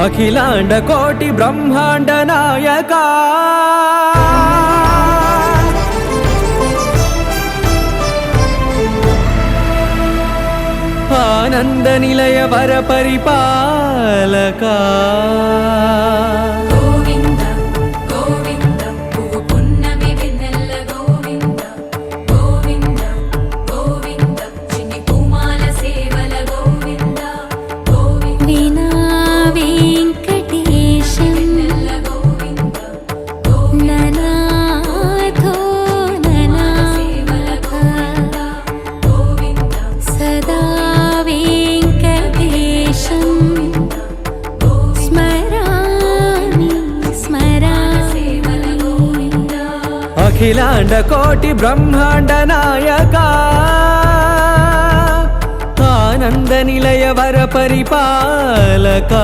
అఖిలాండ కోటి బ్రహ్మాండ నాయకా ఆనంద నిలయ వర పరిపాలకా అఖిలాండ కోటి బ్రహ్మాండ నాయకా ఆనంద నిలయ వర పరిపాలకా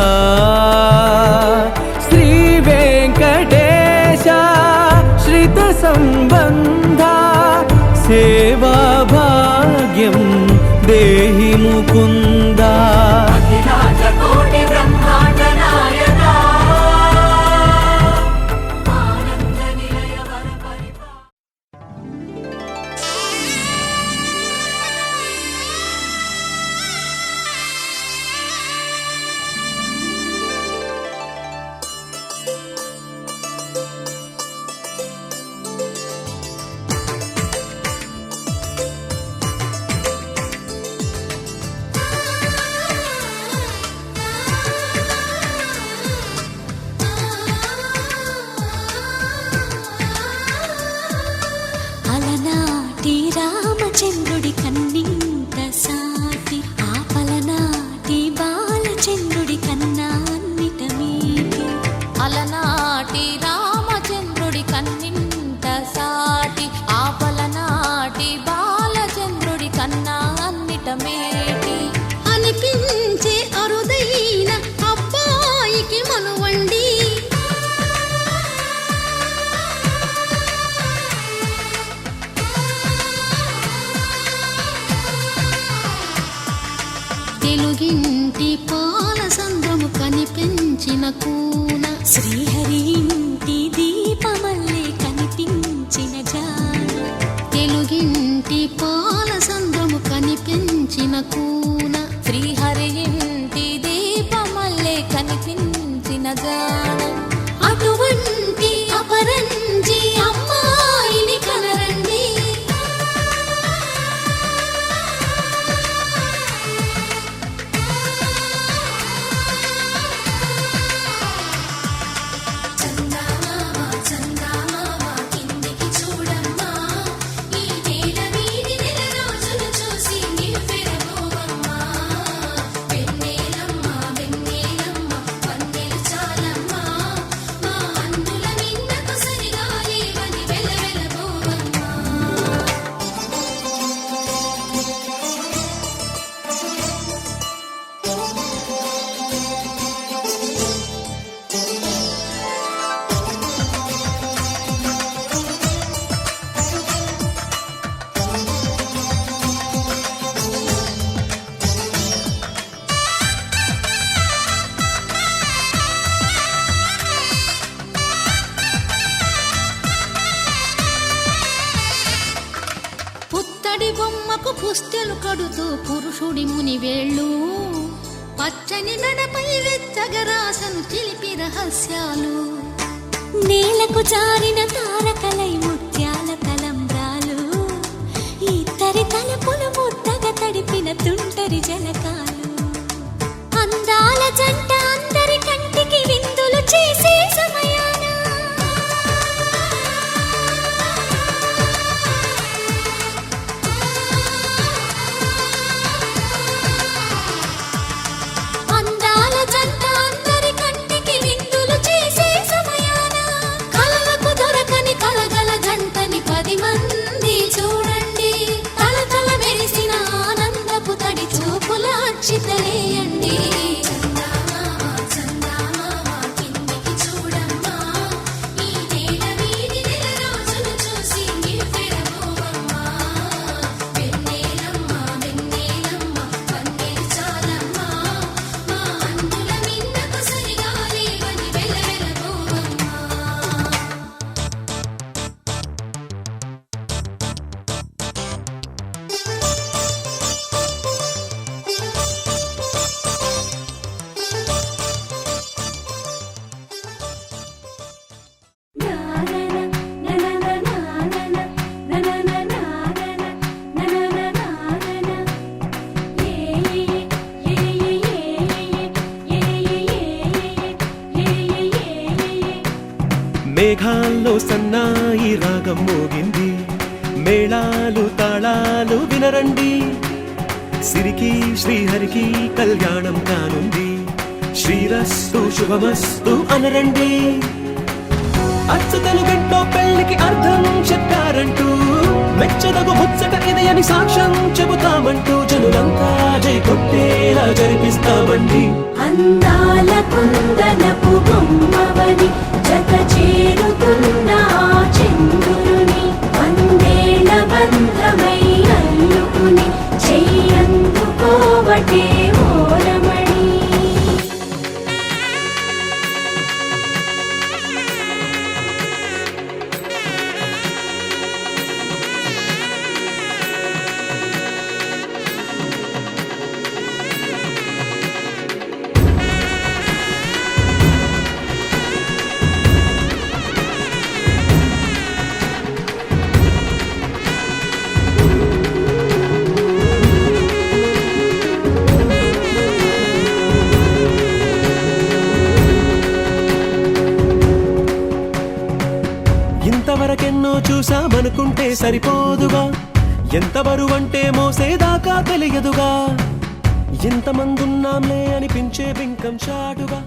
శ్రీ వెంకటేశ శ్రిత సంబంధ సేవా భాగ్యం దేహి ముకుందా. రామచంద్రుడి కన్నింత సాటి ఆపలనాటి బాలచంద్రుడి కన్నా అన్నిట మీటి అలనాటి రామచంద్రుడి కన్నింత సాటి ఆపలనాటి బాలచంద్రుడి కన్నా అన్నిట మేటి అనిపించే అరుదైన అబ్బాయికి మనువండి తెలుగింటి పాల సంద్రము కనిపించిన కూన శ్రీహరి ఇంటి దీపమల్లే కనిపించిన జాన తెలుగింటి పాల సంద్రము కనిపించిన కూన శ్రీహరి ఇంటి దీపమల్లే కనిపించిన జాన అటువంటి అపరంజి అమ్మాయిని కనరండి. బొమ్మకు పుస్తెలు కడుతూ పురుషుడి ముని వేళ్ళు పచ్చని నడపై వెచ్చగరాసను చిలిపి రహస్యాలు నేలకు జారిన తారకలై ముత్యాల తలంబ్రాలు ఇద్దరి తలపులు ముద్దగా తడిపిన తుంటరి జలకాలు అందాల జంట అందరి కంటికి విందులు చేసే సమయాన అందాల జంట అందరి కంటికి విందులు చేసే సమయాన కలలకు మేఘాల్లో సన్నాయి రాగం మోగింది, మేళాలు తాళాలు వినరండి, సిరికి శ్రీహరికి కళ్యాణం కానుంది, శ్రీరస్తు శుభమస్తు అనరండి. అచ్చు తెలుగంటో పెళ్లికి అర్థం చెప్పారంటూ, మెచ్చదగు ముచ్చట ఇది అని సాక్ష్యం చెబుతామంటూ, జనులంతా జై కొట్టేలా జరిపిస్తామండి. అందాల కుందనపు బొమ్మవని జత చేరుతున్న ఆ చంద్రుని, వందేళ్ల బంధమై అల్లుకుని చెయ్యందుకోవటే ఓరమణి. ఇంతవరకెన్నో చూసామనుకుంటే సరిపోదుగా, ఎంత బరువంటే మోసేదాకా తెలియదుగా, ఇంతమందున్నాంలే అనిపించే బింకం చాటుగా.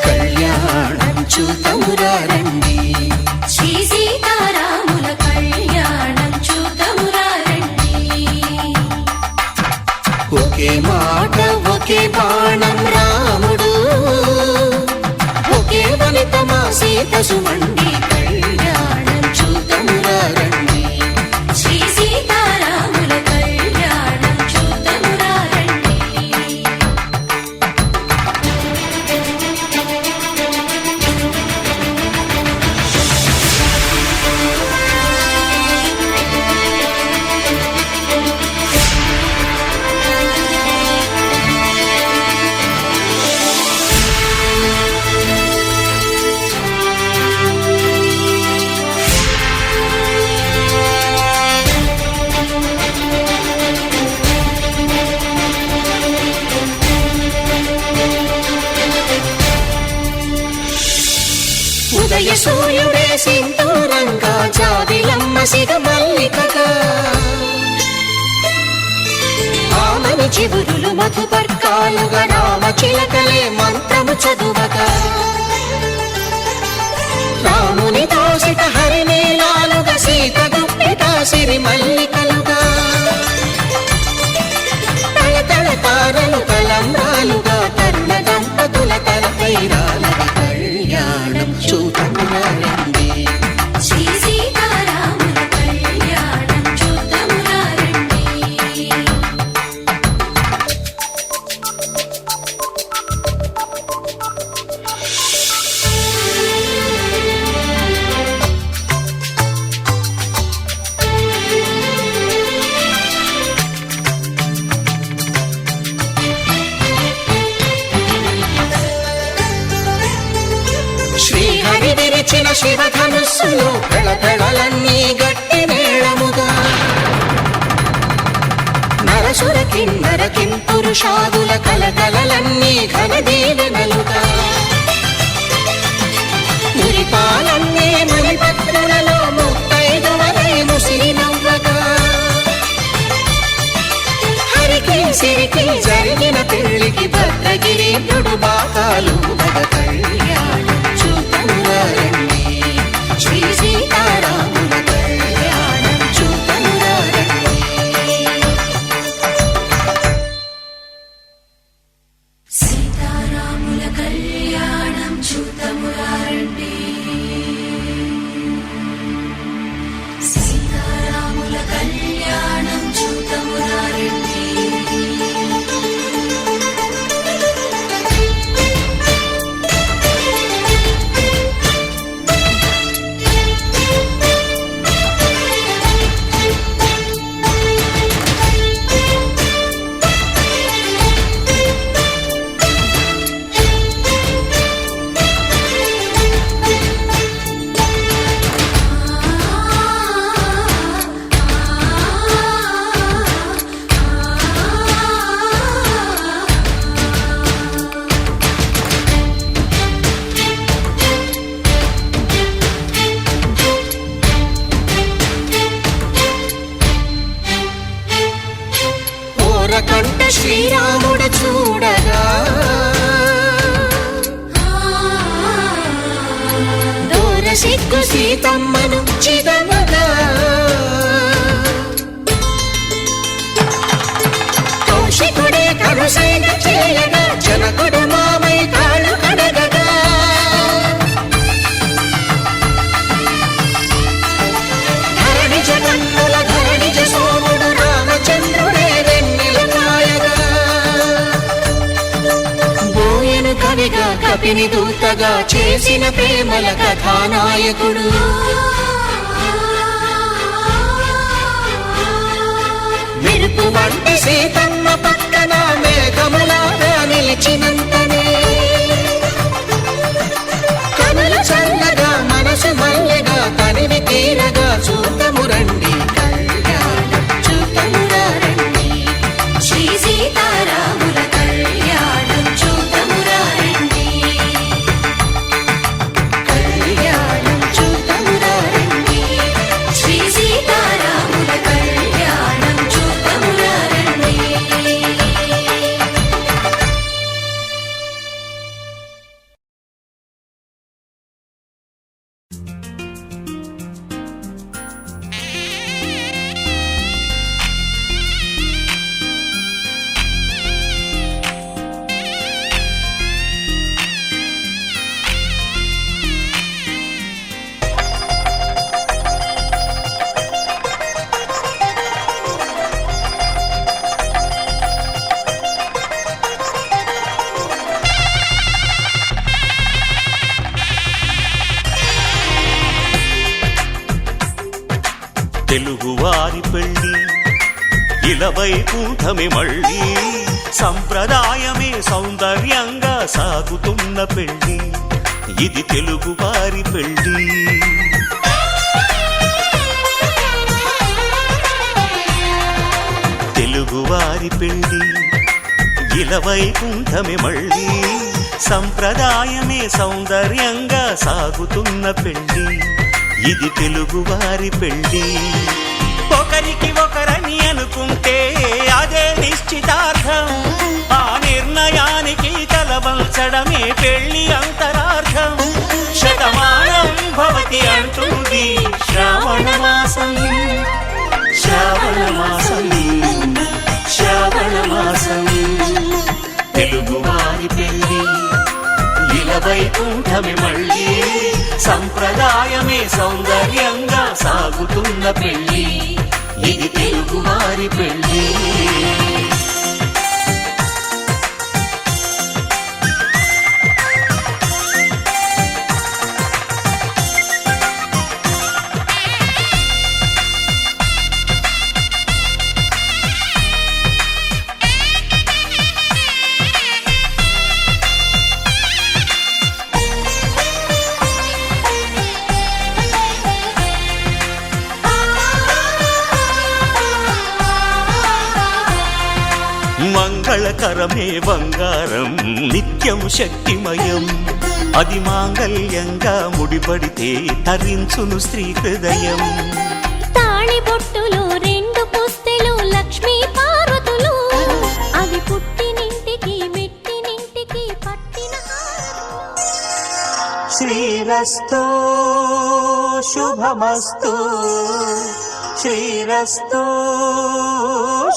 కళ్యాణం చూతమురారండి, శ్రీ సీతారాముల కళ్యాణం చూతమురారండి. ఒకే మాట ఒకే బాణం రాముడు, ఒకే వనిత మా సీత సుమండి. కళ్యాణం చూతమురారండి, శ్రీ సీతారాముల కళ్యాణం చూతమురారండి. ఉదయ సూర్యుడే సింధూరంగా, జాబిలమ్మ సిగ మల్లికగా, ఆమని చివురులు మధుపర్కాలుగా, రామ చిలకలే మంత్రము చదువగా, రాముని దోసిట హరినీలాలుగా, సీత గుప్పిట సిరి మల్లికలుగా, తళతళ తారలు తలంబ్రాలుగా, తరుణ దంపతుల తలపైరాలవి. కళ్యాణం చూతమురారండి, శ్రీ సీతారాముల కళ్యాణం చూతమురారండి. శ్రీహరి విరిచిన శివధనుస్సులో పెళపెళలన్నీ గట్టి మేళముగా, నరసుర కిన్నర కింపురుషాదుల కలకలలన్నీ ఘన దీవెనలుగా, మురిపాలన్నీ మునిపత్రులలో ముత్తైదువలై ముసిరి నవ్వగా, హరికి సిరికి జరిగిన పెళ్లికి భద్రగిరి బాకాలు మగ. కళ్యాణం చూతమురారండి, శ్రీ సీతారాముల కళ్యాణం చూతమురారండి. సీతారాముల కళ్యాణం చూతమురారండి, సీతారాముల కళ్యాణం చూతమురారండి. దొరకంట శ్రీరాముడు చూడగా దూర సిగ్గు సీతమ్మను చిదమగా కౌశికుడే కరుసైన చేయగా జనకుడు మామై కాళ్ళు కడగగా ధరణిజ కన్నుల ధరణిజ సోముడు రామచంద్రుడే వెన్నెల కాయగా బోయను కవిగా కపిని దూతగా చేసిన ప్రేమల కథానాయకుడు మెరుపు వంటి సీతమ్మ పక్కన మేఘములాగా నిలిచినంతనే కనులు చల్లగా మనసు మల్లెగా తనివి తీరగా చూతము రండి కళ్యాణం చూతమురా రండి శ్రీ సీతారాముల కళ్యాణం చూతమురా రండి కళ్యాణం చూతమురా రండి శ్రీ సీతారాముల కళ్యాణం చూతమురా రండి. తెలుగువారి పెళ్ళి ఇలవైకుంఠమే మళ్ళీ సంప్రదాయమే సౌందర్యంగా సాగుతున్న పెళ్ళి ఇది తెలుగువారి పెళ్ళి తెలుగువారి పెళ్ళి ఇలవైకుంఠమే మళ్ళీ సంప్రదాయమే సౌందర్యంగా సాగుతున్న పెళ్ళి ఇది తెలుగువారి పెళ్ళి ఒకరికి ఒకరని అనుకుంటే అదే నిశ్చితార్థం ఆ నిర్ణయానికి తలవంచడమే పెళ్ళి అంతరార్థం శతమానం భవతి అంటుంది శ్రావణ మాసం శ్రావణ మాసం శ్రావణ మాసం తెలుగువారి పెళ్ళి ఇలవైకుంఠమే మళ్ళీ సంప్రదాయమే సౌందర్యంగా సాగుతున్న పెళ్ళి ఇది తెలుగువారి పెళ్ళి మంగళకరమే బంగారం నిత్యం శక్తిమయం అది మాంగళ్యంగా ముడిపడితే తరించును స్త్రీ హృదయం తాళి బొట్టులు రెండు పుస్తెలు లక్ష్మీ పార్వతులు అవి పుట్టినింటికి మెట్టినింటికి పట్టిన శ్రీరస్తో శుభమస్తు శ్రీరస్తో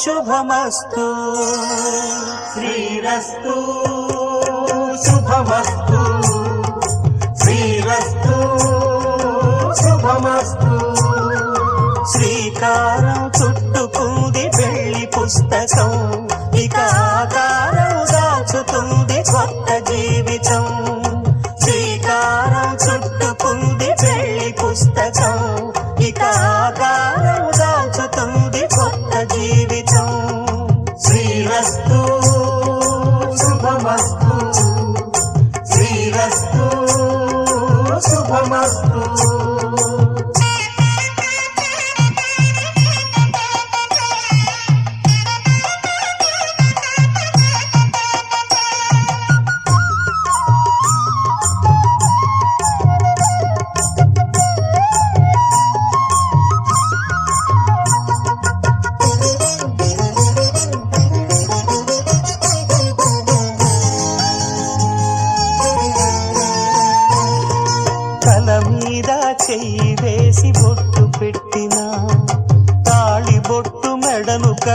శుభమస్తు శ్రీరస్తో శుభమస్తు శ్రీరస్తో శుభమస్తు శ్రీకారం చుట్టుకుంది పెళ్లి పుస్తకం ఇక ఆకారం దాచుతుంది కొత్త జీవితం శ్రీకారం చుట్టుకుంది పెళ్లి పుస్తకం ఇక ఆకారం దాచుతుంది కొత్త జీవితం శ్రీరస్తు శుభమస్తు శ్రీరస్తు శుభమస్తు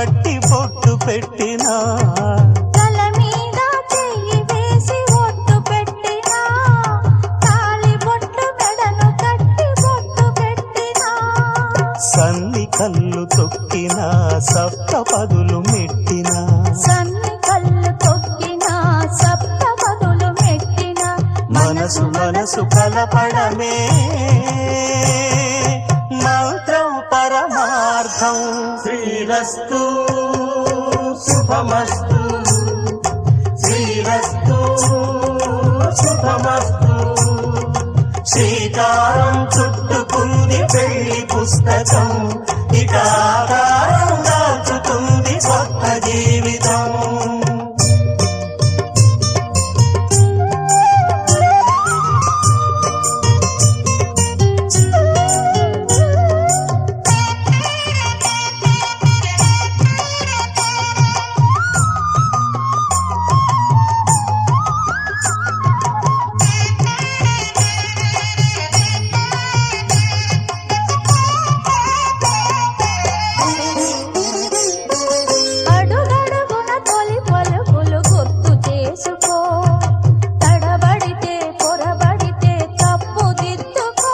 కట్టి పొట్టు పెట్టినా తల మీద చెయ్యి వేసి ఒట్టు పెట్టినా తాళి బొట్టు మెడను కట్టి బొట్టు పెట్టినా సన్ని కళ్ళు తొక్కినా సప్త పదులు మెట్టినా సన్ని కళ్ళు తొక్కినా సప్త పదులు మెట్టినా మనసు మనసు కలపడమే మంత్రం పరమార్థం శ్రీరస్తు శుభమస్తు శ్రీరస్తు శుభమస్తు శ్రీకారం చుట్టుకుంది పెళ్లి పుస్తకం ఇక ఆకారం దాచుతుంది కొత్త జీవితం అడుగడుగున తొలి పలుకులు గుర్తు చేసుకో తడబడితే పొరబడితే తప్పు దిద్దుకో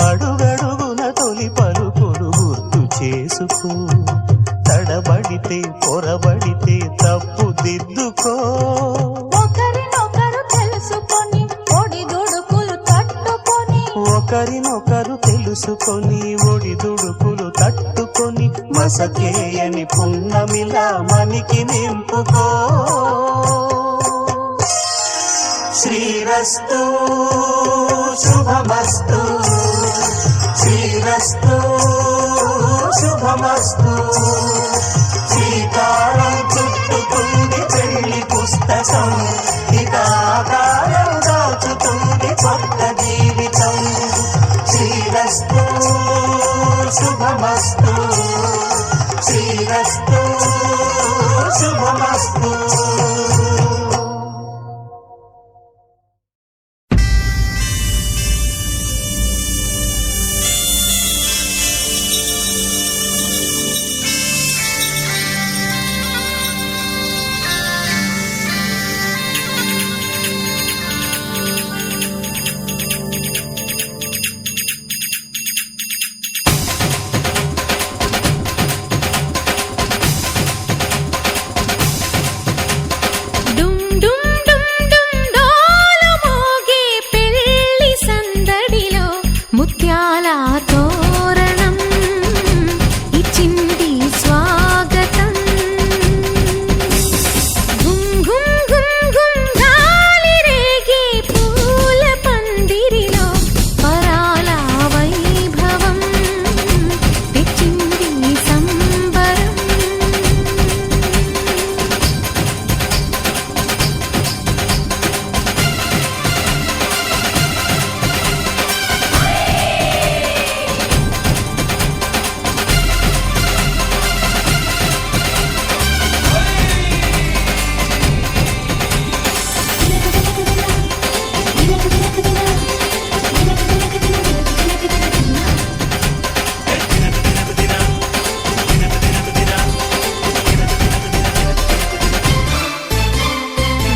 అడుగడుగున తొలి పలుకులు గుర్తు చేసుకో తడబడితే పొరబడితే తప్పు దిద్దుకో ఒకరినొకరు తెలుసుకొని ఒడిదుడుకులు తట్టుకొని ఒకరినొకరు తెలుసుకొని ఒడిదుడుకులు తట్టుకొని మసకేయని పున్నమిలా మనికి నింపుకో శ్రీరస్తు శుభమస్తు శ్రీరస్తు శుభమస్తు శ్రీకారం చుట్టుకుంది పెళ్లి పుస్తకం ఇక ఆకారం దాచుతుంది కొత్త జీవితం శ్రీరస్తు శుభమస్తు శ్రీరస్తు శుభమస్తు డుమ్ డుమ్ డుమ్ డుమ్ డోలు మోగే పెళ్లి సందడిలో ముత్యాల తోరణం ఇచ్చింది స్వాగతం గుమ్ గుమ్ గుమ్ గుమ్ గాలి రేగే పూల పందిరిలో పరాల వైభవం తెచ్చింది సంబరం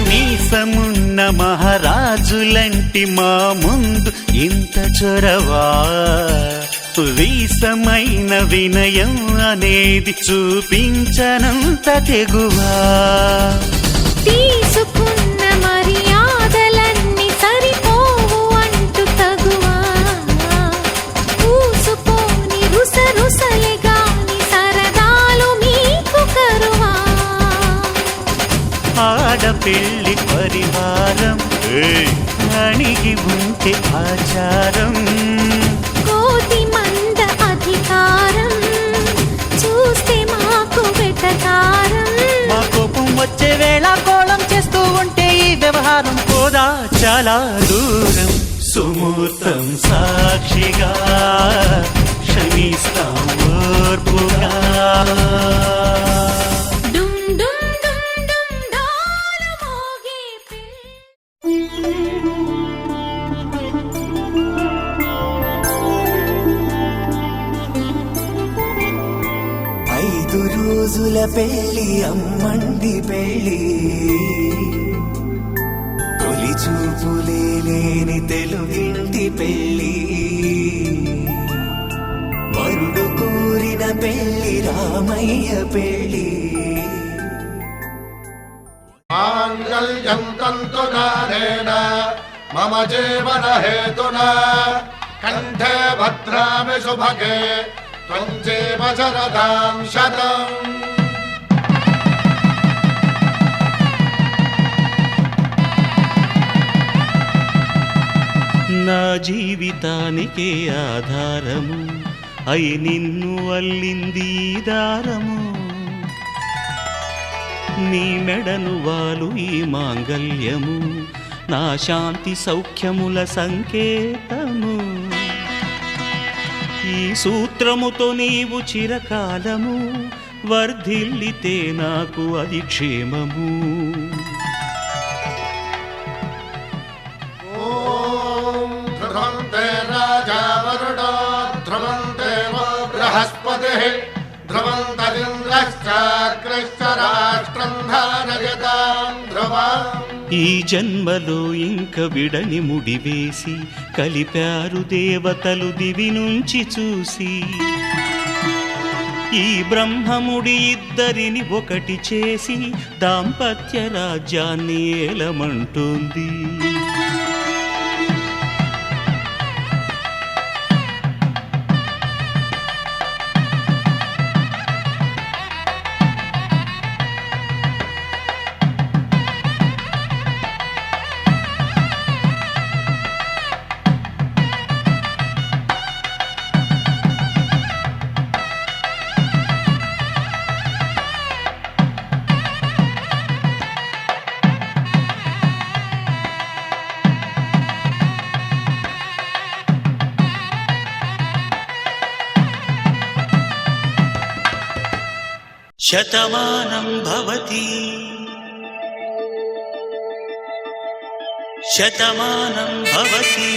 మీసమున్న మహారాజులంటి మా ముందు ఇంత చొరవా వీసమైన వినయం అనేది చూపించనంత తెగువా తీసుకున్న మర్యాదలన్నీ సరిపోవు అంటూ తగువా పూసుకొని రుసరుసలే గాని సరదాలు మీకు కరువా ఆడపిల్లి పరివారం అణిగి ఉంటే ఆచారం కోటి మంద అధికారం చూస్తే మాకు వెటకారం మా కోపం వచ్చే వేళ కోళం చేస్తూ ఉంటే ఈ వ్యవహారం పోదా చాలా దూరం సుమూర్తం సాక్షిగా క్షమిస్తాం ఓర్పుగా డుమ్ డుమ్ డుమ్ డుమ్ డోలు మోగే రోజుల పెళ్లి అమ్మంది పెళ్లి తొలి చూపులే లేని తెలుగింటి పెళ్లి వరుడు కోరిన పెళ్లి రామయ్య పెళ్లి మాంగళ్యం తంతునానేన మమ జీవన హేతునా కంఠే భద్రామి శుభగే త్వం జీవ శరదాం శతం. నా జీవితానికే ఆధారము అయి నిన్ను అల్లింది దారము నీ మెడను వాలు ఈ మాంగల్యము నా శాంతి సౌఖ్యముల సంకేతము ఈ సూత్రముతో నీవు చిరకాలము వర్ధిల్లితే నాకు అది క్షేమము. ఓం ధ్రువంతే రాజా వరుడో ధ్రువంతే వో బృహస్పతిః ధ్రువంతరింద్రశ్చాగ్రశ్చ రాష్ట్రం ధారయతాం ధ్రువం. ఈ జన్మలో ఇంక విడని ముడివేసి కలిపారు దేవతలు దివి నుంచి చూసి ఈ బ్రహ్మముడి ఇద్దరిని ఒకటి చేసి దాంపత్య రాజ్యాన్ని ఏలమంటోంది. శతమానం భవతి శతమానం భవతి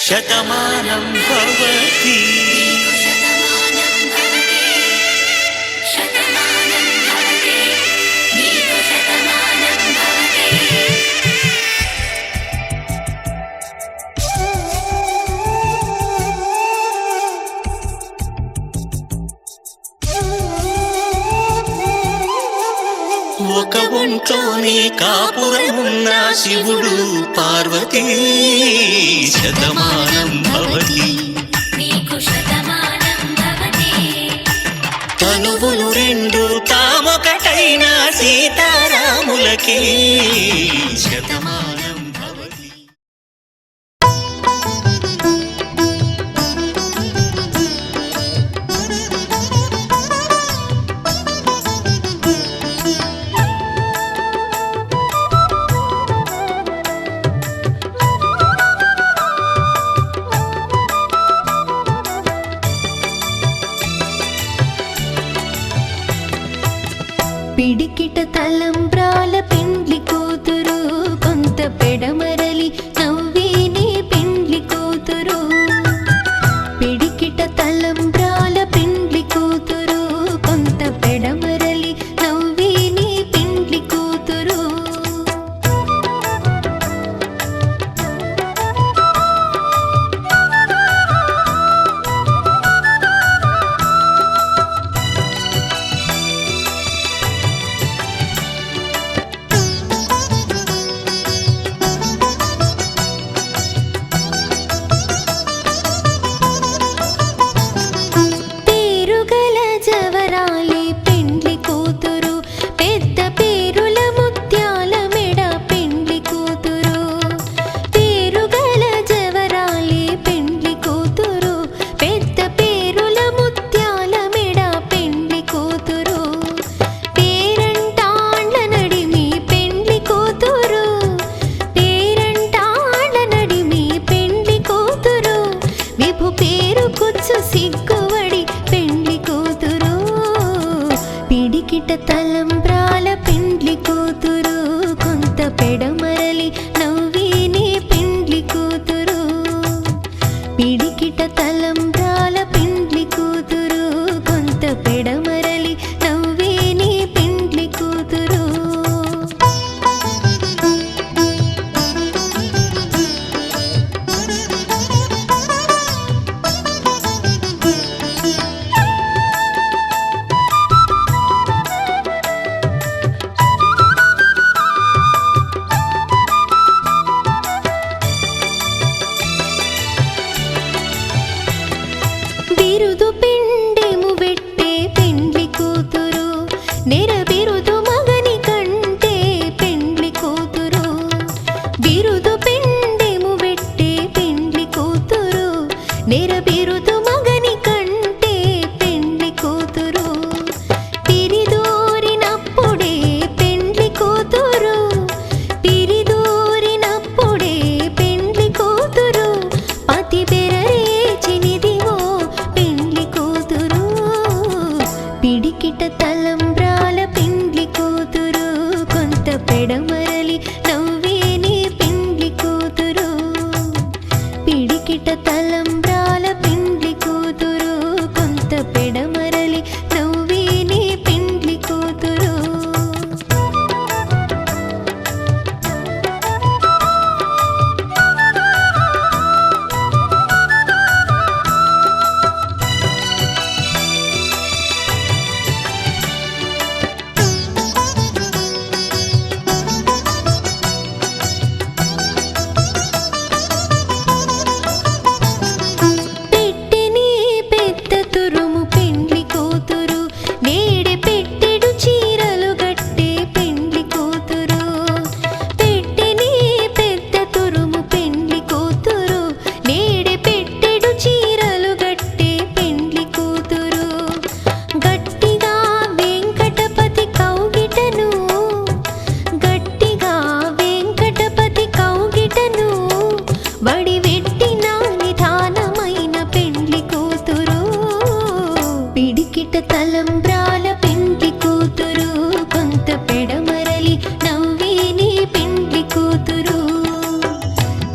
శతమానం భవతి. ఒక ఒంట్లోనే కాపురమున్న శివుడు పార్వతీ శతమానం భవతి తనువులు రెండు తామొకటైన సీతారాములకి శతమానం భవతి. పిడికిట తలంబ్రాల పెండ్లి కూతురు కొంత పెడమరలి నవ్విని పెండ్లి కూతురు పిడికిట తలంబ్రాల పెండ్లి కూతురు కొంత పెడమరలి నవ్విని పెండ్లి కూతురు తలంబ్రాల పెండ్లి కూతురు కొంత పెడమరలి నవ్విని పెండ్లి కూతురు పిడికిట తలంబ్రాల పెండ్లి కూతురు పిడికిట తలంబ్రాల పెండ్లి కూతురు కొంత పెడమరలి నవ్వేని పెండ్లి కూతురు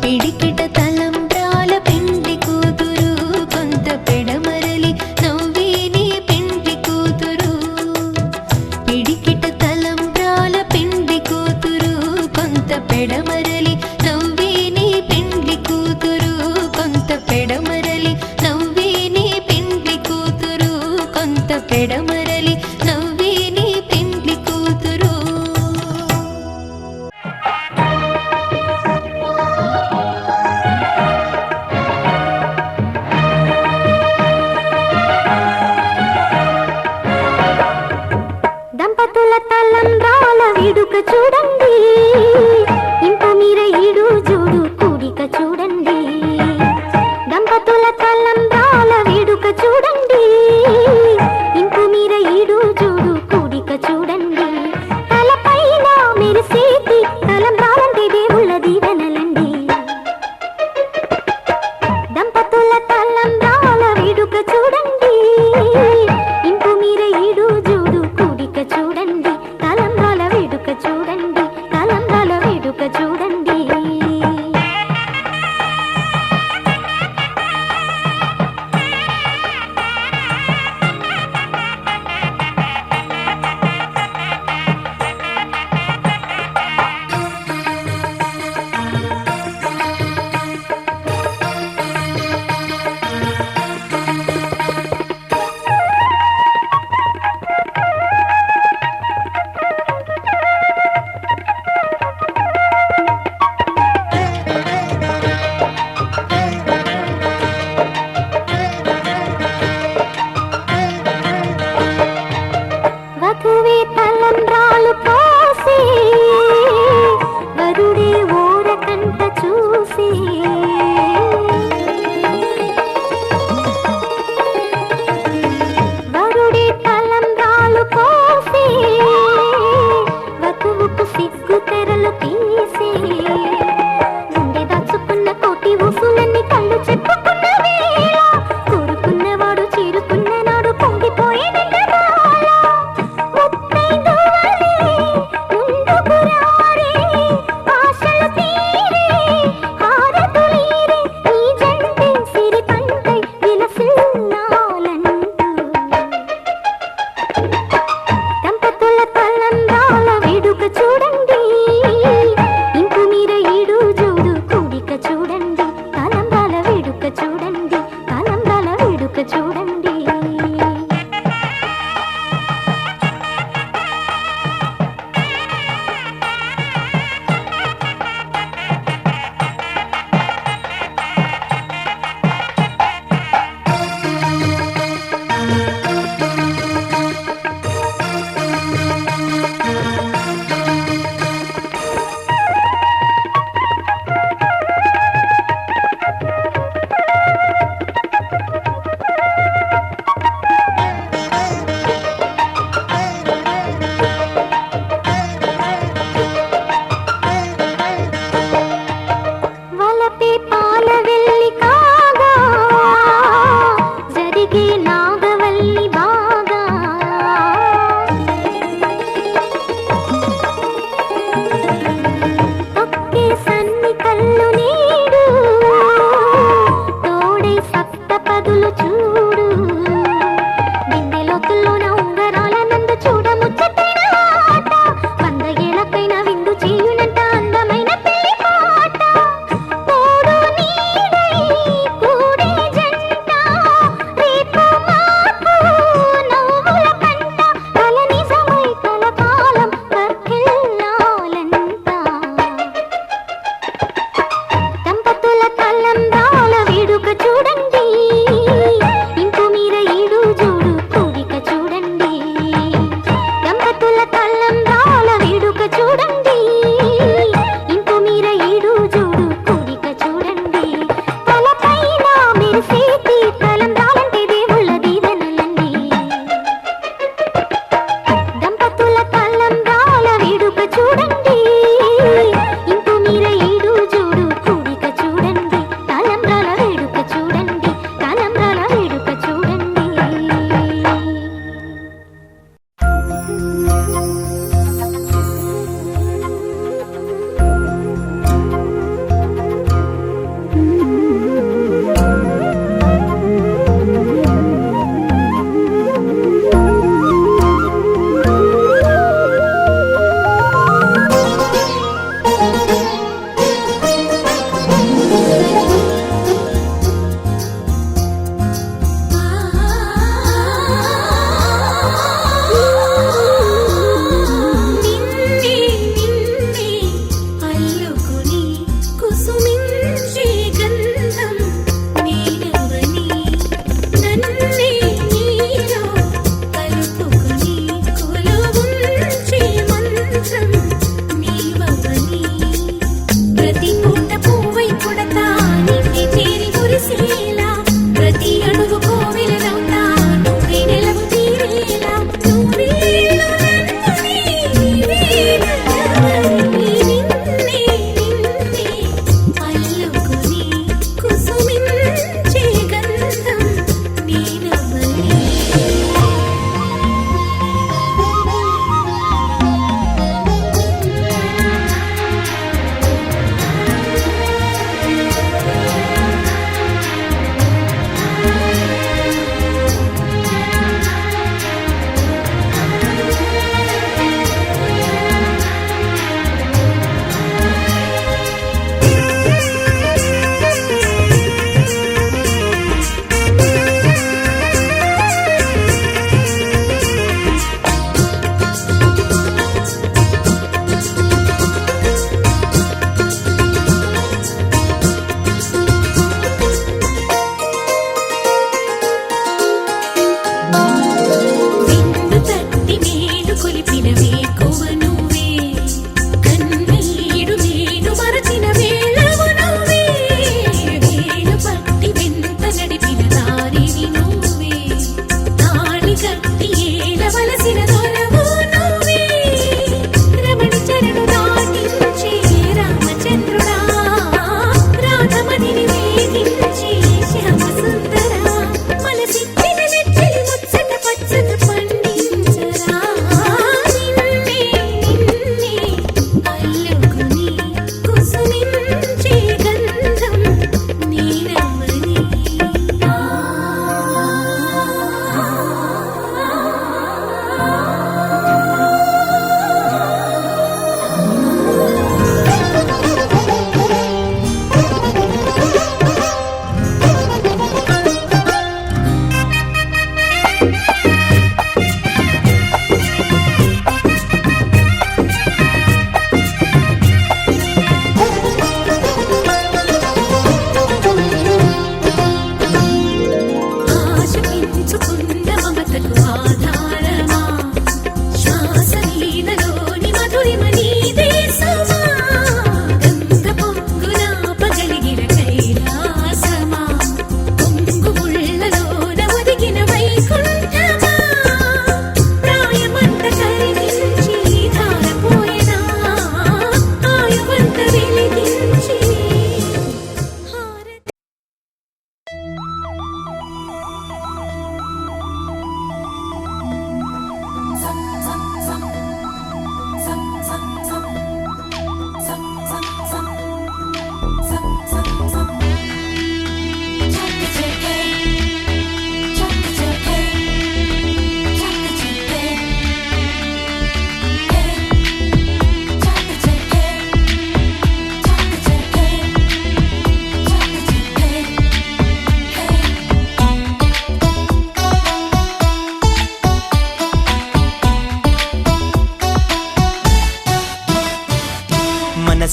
పిడికిట తలంబ్రాల పెండ్లి కూతురు కొంత పెడమరలి నవ్వేని పెండ్లి కూతురు పిడికిట తలంబ్రాల పెండ్లి కూతురు కొంత పెడమరలి నవ్వేని పెండ్లి కూతురు కొంత పెడమరలి నవ్వేని పెండ్లి కూతురు కొంత పెడమరలి నవ్వేని పెండ్లి కూతురు దంపతుల తలంబ్రాల వేడుక చూడండి ఇంపు మీర ఈడు జోడు కూడిక చూడండి దంపతుల తలంబ్రాల వేడుక చూడండి ఇంపు మీర ఈడు జోడు కూడిక చూడండి తలపైన మెరిసేటి తలంబ్రాలంటే దేవుళ్ళ దీవెనలండి దంపతుల తలంబ్రాల వేడుక చూడండి ఇంపు మీర ఈడు జోడు కూడిక చూడండి తలంబ్రాల వేడుక చూడండి తలంబ్రాల వేడుక చూడండి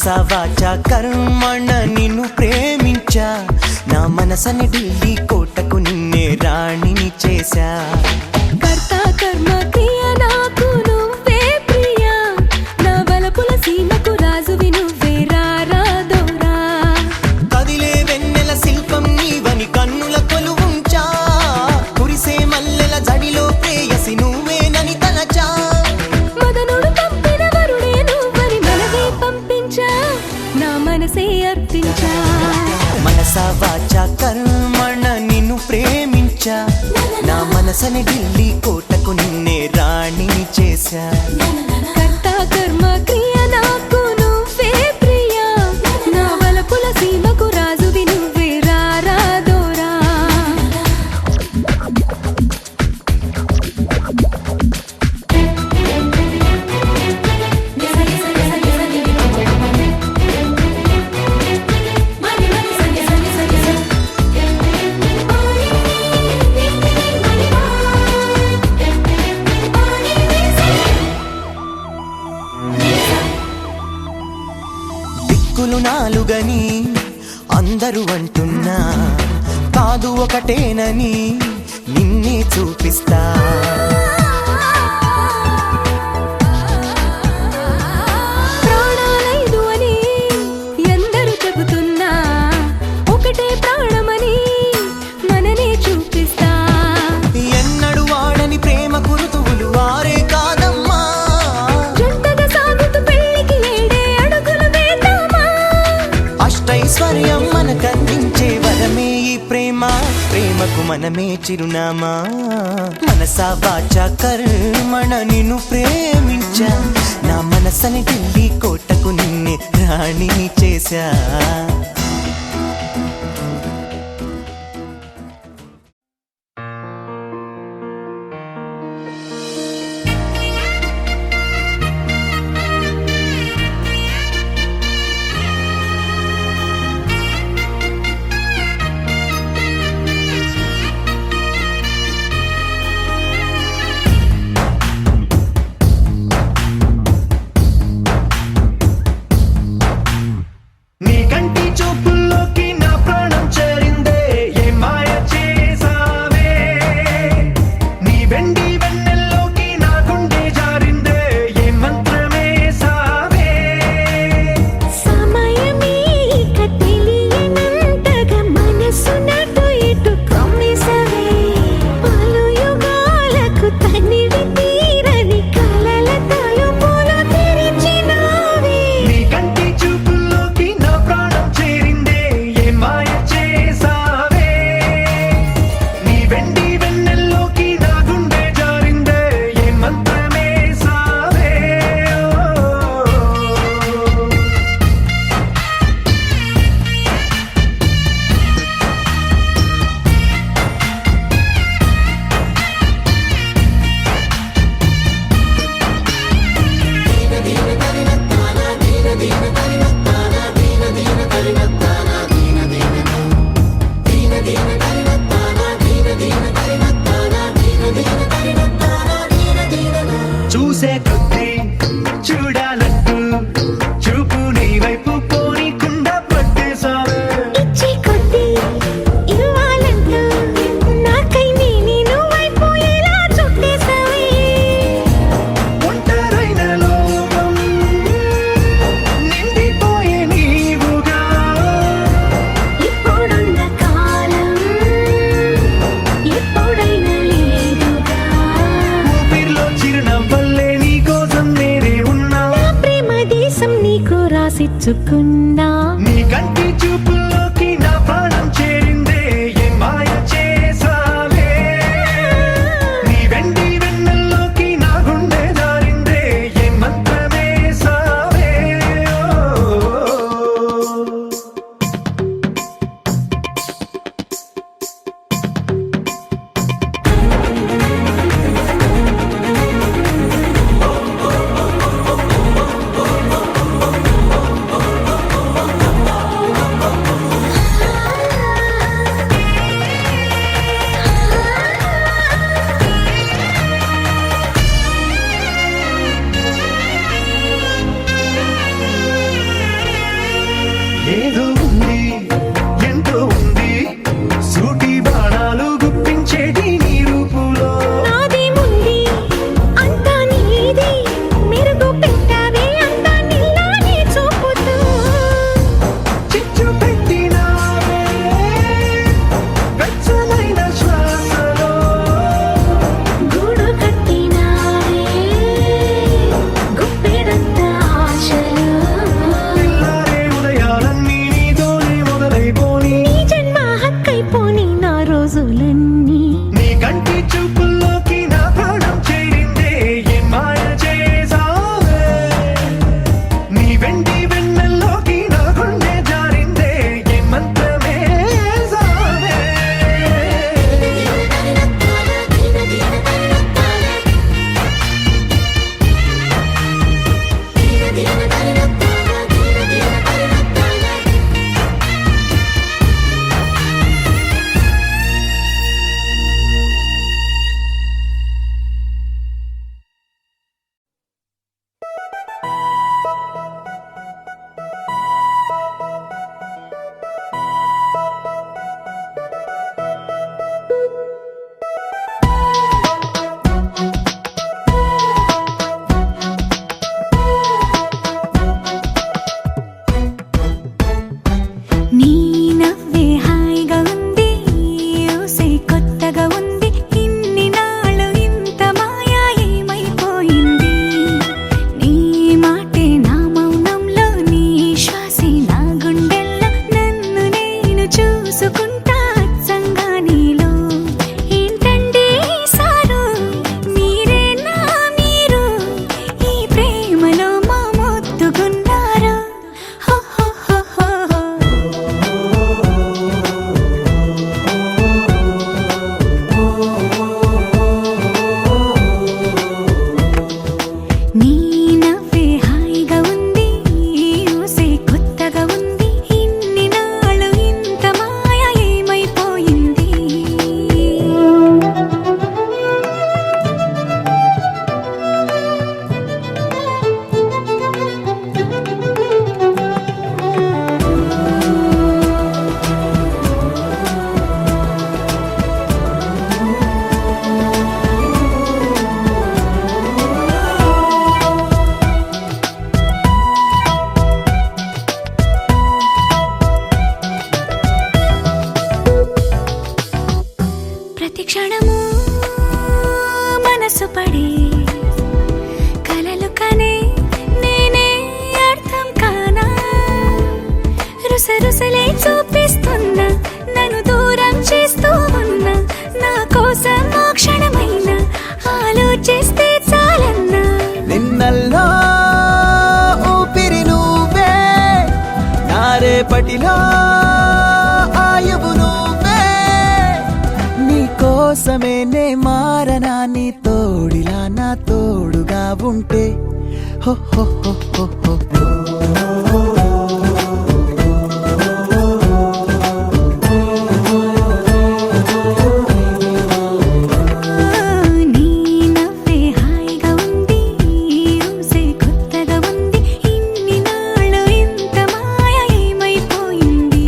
మనసా వాచా కర్మణ నిన్ను ప్రేమించా నా మనసని ఢిల్లీ కోటకు నిన్నే రాణిని చేశా కర్త కర్మ క్రియ నాకు నువ్వే ప్రియా నా బలపుల సీమకు రాజువి నువ్వే రారాదోరా కదిలే వెన్నెల శిల్పం నీవని కన్నుల కొలువుంచా కురిసే మల్లెల జడిలో ప్రేయసి నువ్వేనని తలచా మదనుడు పంపిన వరుడే నువ్వని మనదే పంపించా నా మనసే అర్పించా మనసా వాచా కర్మణ నిన్ను ప్రేమించా నా మనసని ఢిల్లీ కోటకు నిన్నే రాణిని చేశా కర్త కర్మ క్రియ నాకు నువ్వే ప్రియా నా బలపుల సీమకు రాజువి నువ్వే రారాదోరా దిక్కులు నాలుగని అందరూ అంటున్నా కాదు ఒకటేనని నిన్నే చూపిస్తా ప్రాణాలైదు అని ఎందరూ చెబుతున్నా ఒకటే ప్రాణమని మననే చూపిస్తా ఎన్నడు వాడని ప్రేమ కురుతువులు వారే కాదమ్మా జంటగా సాగుతూ పెళ్లికి ఏడే అడుగులు వేద్దామా అష్టైశ్వర్యం మనకందించే వరమే ఈ ప్రేమ ప్రేమకు మనమే చిరునామా మనసా వాచా కర్మణ నిన్ను ప్రేమించా నా మనసని ఢిల్లీ కోటకు నిన్నే రాణిని చేశా నీ కంటి చూపుల్లోకి నా ప్రాణం చేరిందే ఏ మాయ చేసావే నీ వెండి వెన్నెల్లోకి నా గుండె జారిందే ఏ మంత్రమే సావే సమయమే ఇక తెలియనంతగా మనసు నటు ఇటు కొమ్మిసవే పలు యుగాలకు తనివి తీరని కలల తలుపులు తెరిచినావే నీ కంటి చూపుల్లోకి నా ప్రాణం చేరిందే ఏ మాయ చేసావే నీ వెండి వెన్నెల్లోకి నా గుండె జారిందే ఏ మంత్రమే సావే చూసే కొద్దీ చూడాలంటూ చూపు నీ వైపు కోరికుండా పట్టేశావే ఇచ్చే కొద్దీ ఇవ్వాలంటూ నాకై నేను అయిపోయేలా చుట్టేసావే ఒంటరైన లోకం నిండిపోయే నీవుగా ఇప్పుడున్న కాలం ఎప్పుడైనా లేదుగా ఊపిరిలో చిరునవ్వల్లే నీ కోసం నేనే ఉన్నా నా ప్రేమ దేశం నీకు రాసిచ్చుకున్నా నీ కంటి చూపుల్లోకి నా ప్రాణం చేరిందే ఏ మాయ చేసావే నీ వెండి వెన్నెల్లోకి నా గుండె జారిందే ఏ మంత్రమే సావే మనసు పడే కలలు కనే నేనే అర్థం కానా రుసరుసలే చూపిస్తున్నా నన్ను దూరం చేస్తూ ఉన్నా నా కోసం మోక్షణమైన ఆలోచిస్తే చాలన్నా నిన్నల్లో ఊపిరి నువ్వే నా రేపటిలో ఆయువు నువ్వే నీ కోసమే నే మారనా నీ తోడిలా నా తోడుగా ఉంటే హో హో హో హో హో నీ నవ్వే హాయిగా ఉంది ఊసే కొత్తగా ఉంది ఇన్ని నాళ్ళు ఇంత మాయ ఏమైపోయింది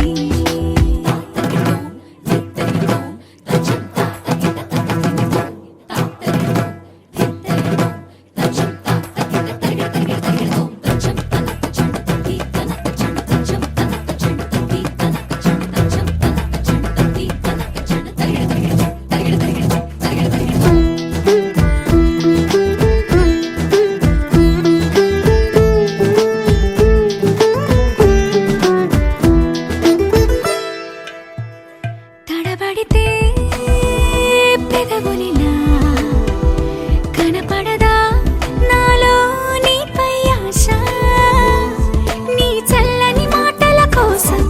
తడబడితే పెదవులిలా కనపడదా నాలో నీపై ఆశ నీ చల్లని మాటల కోసం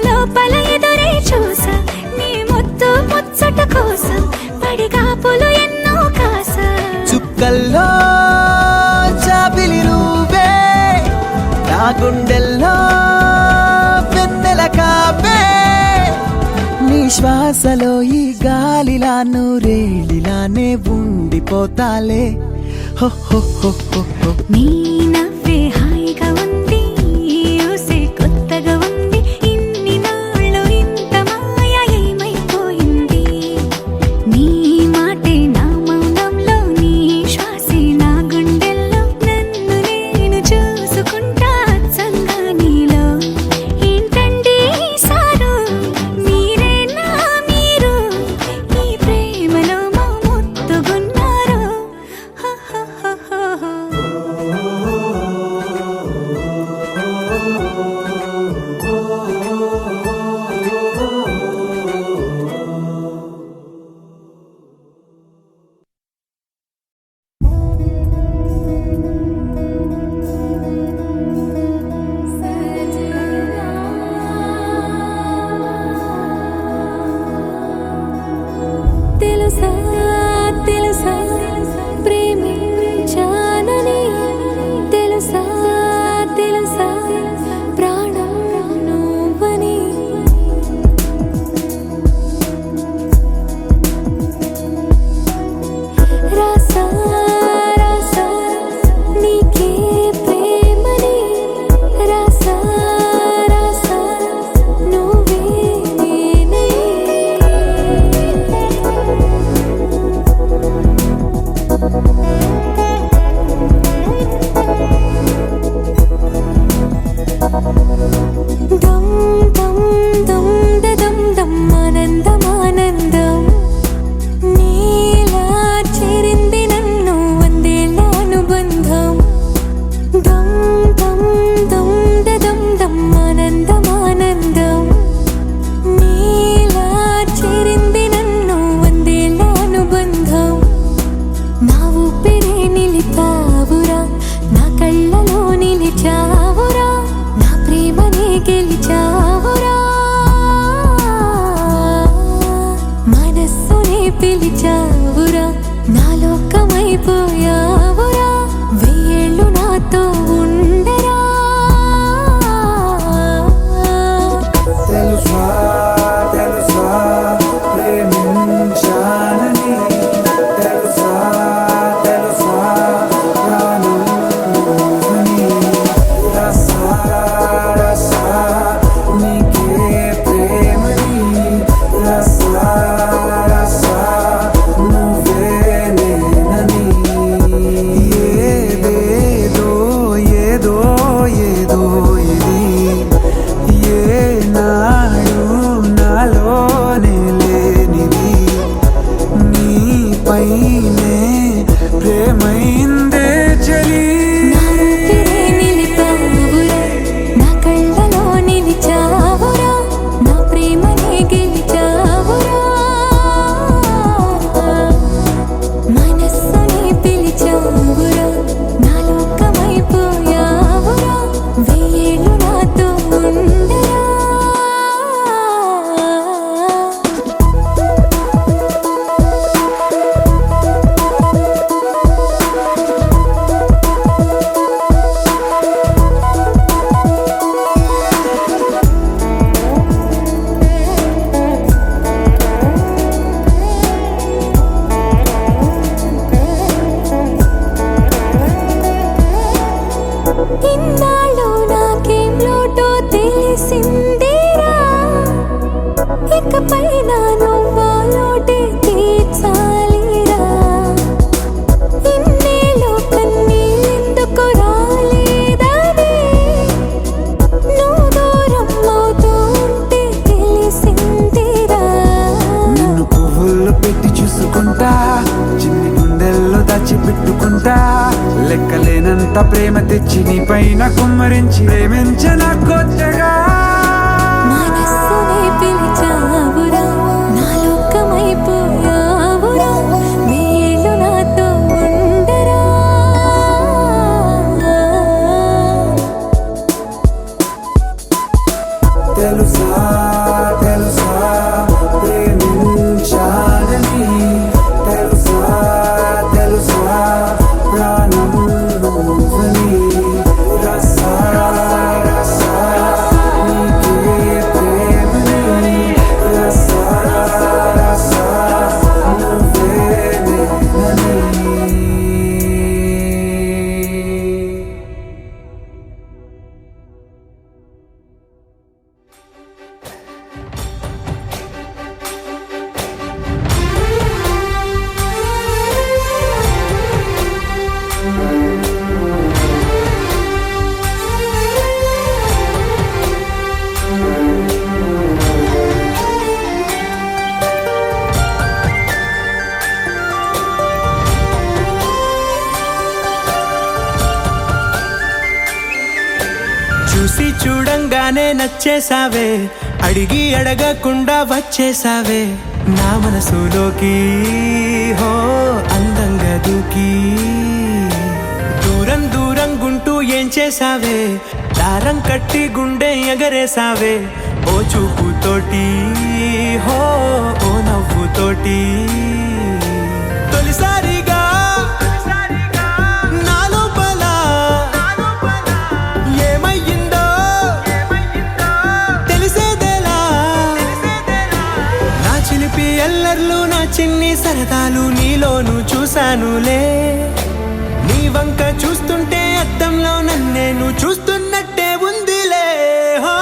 లోపల ఎదురే చూసా నీ ముద్దు ముచ్చట కోసం పడిగాపులు ఎన్నో కాసా చుక్కల్లో చాపిలి నువ్వే నా గుండెల్లో వెన్నెల కాపే నీ శ్వాసలో ఈ గాలిలా నూరేలిలానే ఉండిపోతాలే హో హో హో హో హో నీ నవ్వే హాయిగా ఉంది ఊసే కొత్తగా ఉంది ఇన్ని నాళ్ళు ఇంత మాయ ఏమైపోయింది నీ మాటే నా మౌనంలో నీ శ్వాసే నా గుండెల్లో నన్ను నేను చూసుకుంటా అచ్చంగా నీలో ఏంటండి సారు మీరే నా మీరు ఈ ప్రేమలో మా ముత్తుగున్నారు హో హో హో హో తెలుసా తెలుసా ప్రేమించానని తెలుసా తెలుసా ప్రాణం నువ్వని రాసా రాసా నీకే ప్రేమని రాసా రాసా నువ్వే నేనై దమ్ దమ్ దమ్ దమ్ దమ్ ఆనందం ఆనందం నీలా చేరింది నన్ను వందేళ్ళ అనుబంధం దమ్ దమ్ దమ్ దమ్ దమ్ ఆనందం ఆనందం నీలా చేరింది నన్ను వందేళ్ళ అనుబంధం నా ఊపిరే నిలిపావురా నా కళ్ళలో నిలిచావురా నా ప్రేమనే గెలిచావురా మనస్సునే పిలిచావురా నా లోకమైపోయావురా వెయ్యేళ్ళు నాతో ఉండరా తెలుసా తెలుసా ప్రేమించానని తెలుసా తెలుసా ప్రాణం నువ్వని రసా రసా నీకే ప్రేమని రసా రసా నువ్వే నేనని లెక్కలేనంత ప్రేమ తెచ్చి నీ పైన కుమ్మరించి ప్రేమించిన కొత్తగా మనస్సునే పిలిచావురా నా లోకమైపోయావురా వేళ్ళు నాతో ఉండరా తెలుసా తెలుసా ప్రేమించాలని తెలుసా తెలుసా ప్రాణం నువ్వని రసా రసా నీకే ప్రేమని రసా రసా నువ్వే నేనని చూసి చూడంగానే నచ్చేసావే అడిగి అడగకుండా వచ్చేసావే నా మనసులోకి హో అందంగా దూకి దూరం దూరం గుంటూ ఏం చేసావే దారం కట్టి గుండె ఎగరేసావే ఓ చూపుతోటి హో ఓ నవ్వుతోటి తొలిసారిగా నా లోపల ఏమయ్యిందో తెలిసేదేలా నా చిలిపి ఎల్లర్లు నా చిన్ని సరదాలు నీలోను చూశానులే నీ వంక చూస్తుంటే అద్దంలో నన్నేను చూస్తున్నట్టే ఉందిలే హో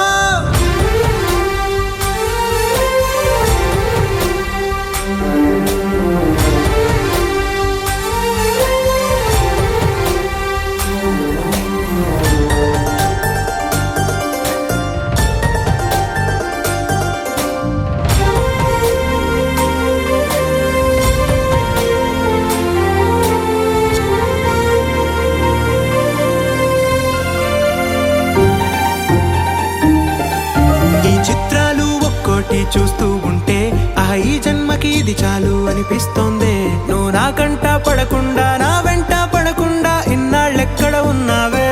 చూస్తూ ఉంటే ఈ జన్మకి ఇది చాలు అనిపిస్తోంది నువ్వు నా కంట పడకుండా నా వెంట పడకుండా ఇన్నాళ్ళెక్కడ ఉన్నావే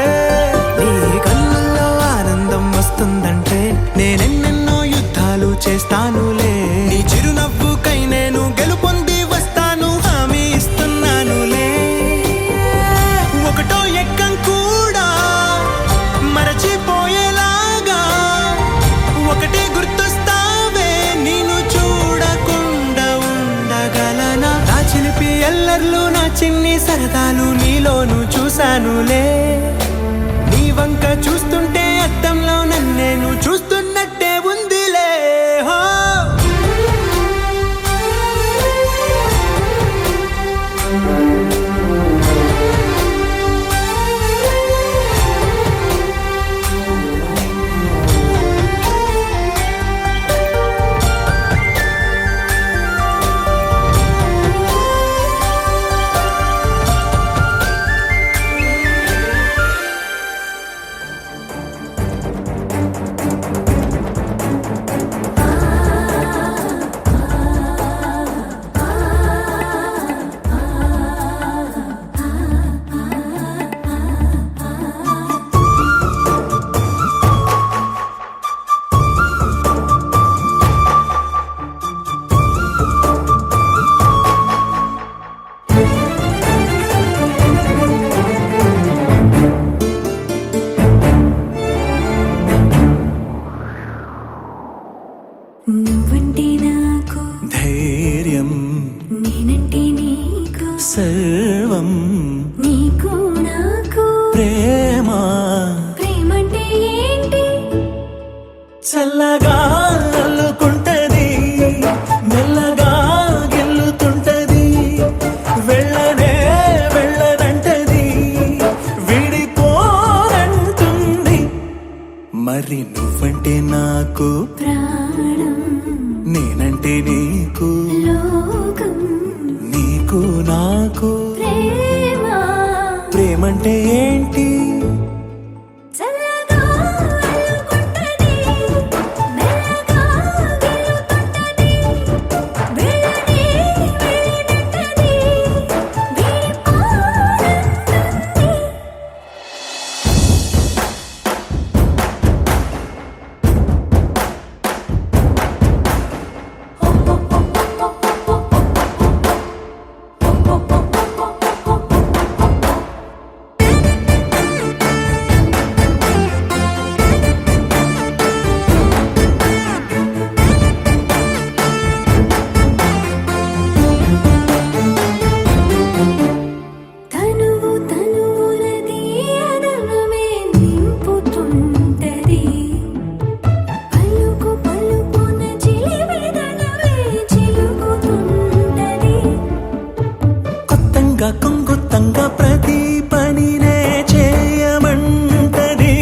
నీ కళ్ళల్లో ఆనందం వస్తుందంటే నేనెన్నెన్నో యుద్ధాలు చేస్తానులే నీ చిరునవ్వుకై నేను గెలుపొంది వస్తాను హామీ ఇస్తున్నానులే ఒకటో ఎక్కం కూడా మరచిపోయేలాగా ఒకటే గుర్తొస్తావే నేను చూడకుండా ఉండగలనా నా చిలిపి ఎల్లర్లు నా చిన్ని సరదాలు నీలోను చూశానులే నీ వంక చూస్తుంటే అద్దంలో నన్నేను చూస్తున్నట్టే ఉందిలే హో నువ్వంటే నాకు ధైర్యం నేనంటే నీకు సర్వం నీకు నాకు ప్రేమ ప్రేమంటే ఏంటి చల్లగా అల్లుకుంటది మెల్లగా గెల్లుతుంటది వెళ్ళనే వెళ్ళనంటది విడిపోనంటుంది మరి నువ్వంటే నాకు ప్రాణం నేనంటే నీకు లోకం నీకు నాకు ప్రేమ ప్రేమంటే మౌనంగా ప్రతి పనినే చేయమంటది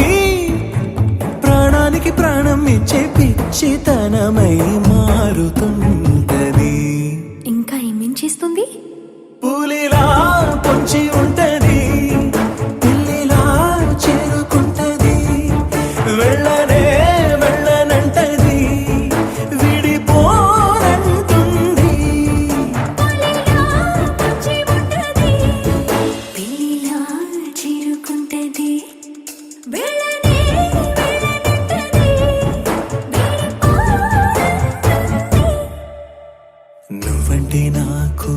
ప్రాణానికి ప్రాణం ఇచ్చే పిచ్చితనమై మారుతుంటది ఇంకా ఏమేం చేస్తుంది పులిలా పొంచి ఉంటది పిల్లిలా చేరుకుంటది వెళ్ళనే వెళ్ళనంటది విడిపోనంటుంది పిల్లిలా చేరుకుంటది నువ్వంటే నాకు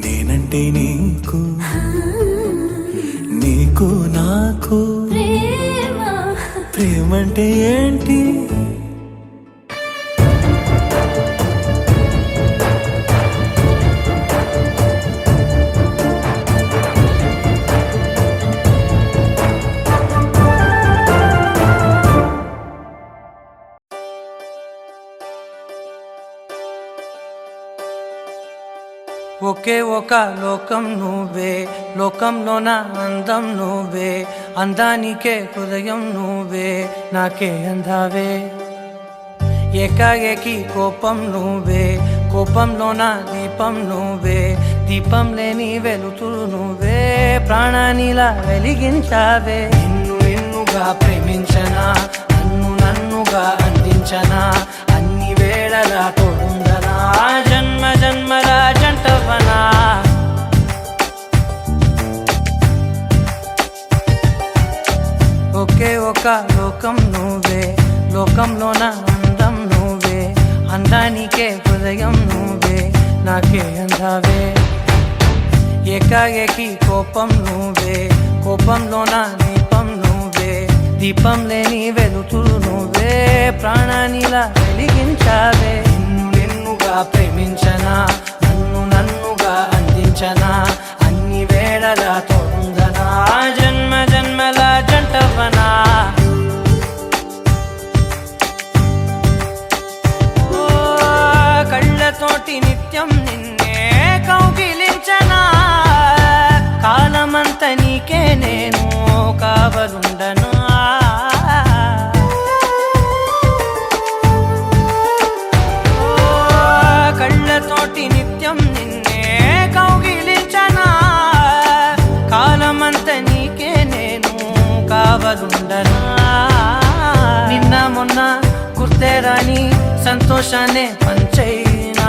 నేనంటే నీకు నీకు నాకు ప్రేమంటే ఏంటి ఒకే ఒక లోకం నువ్వే లోకంలోన అందం నువ్వే అందానికే హృదయం నువ్వే నాకే అందావే ఏకాఏకి కోపం నువ్వే కోపంలోన దీపం నువ్వే దీపం లేని వెలుతురు నువ్వే ప్రాణానిలా వెలిగించావే నిన్ను నిన్నుగా ప్రేమించనా నన్నుగా అందించనా అన్ని వేళలా తోడుందనా జన్మ జన్మల జంటవనా ఒకే ఒక లోకం నువ్వే లోకంలోన అందం నువ్వే అందానికే హృదయం నువ్వే నాకే అందావే ఏకాఏకి కోపం నువ్వే కోపంలోన దీపం నువ్వే దీపం లేని వెలుతురు నువ్వే ప్రాణానిలా వెలిగించావే నిన్ను నిన్నుగా ప్రేమించనా నన్నుగా అందించనా అన్ని వేళలా తోడుందనా జన్మ జన్మల జంటవనా ఓ కళ్ళతోటి నిత్యం నిన్నే కౌగిలించనా కాలమంత నీకే నేను కావలుండనా కళ్ళతోటి నిత్యం నిన్నే కౌగిలించనా కాలమంత నీకే నేను కావలుండనా నిన్న మొన్న గుర్తేరాని సంతోషాన్ని పంచైనా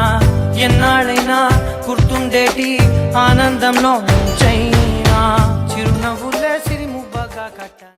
ఎన్నాళ్ళైనా గుర్తుండేటి ఆనందంలో ముంచైనా చిరునవ్వులే సిరిముబ్బగా కట్ట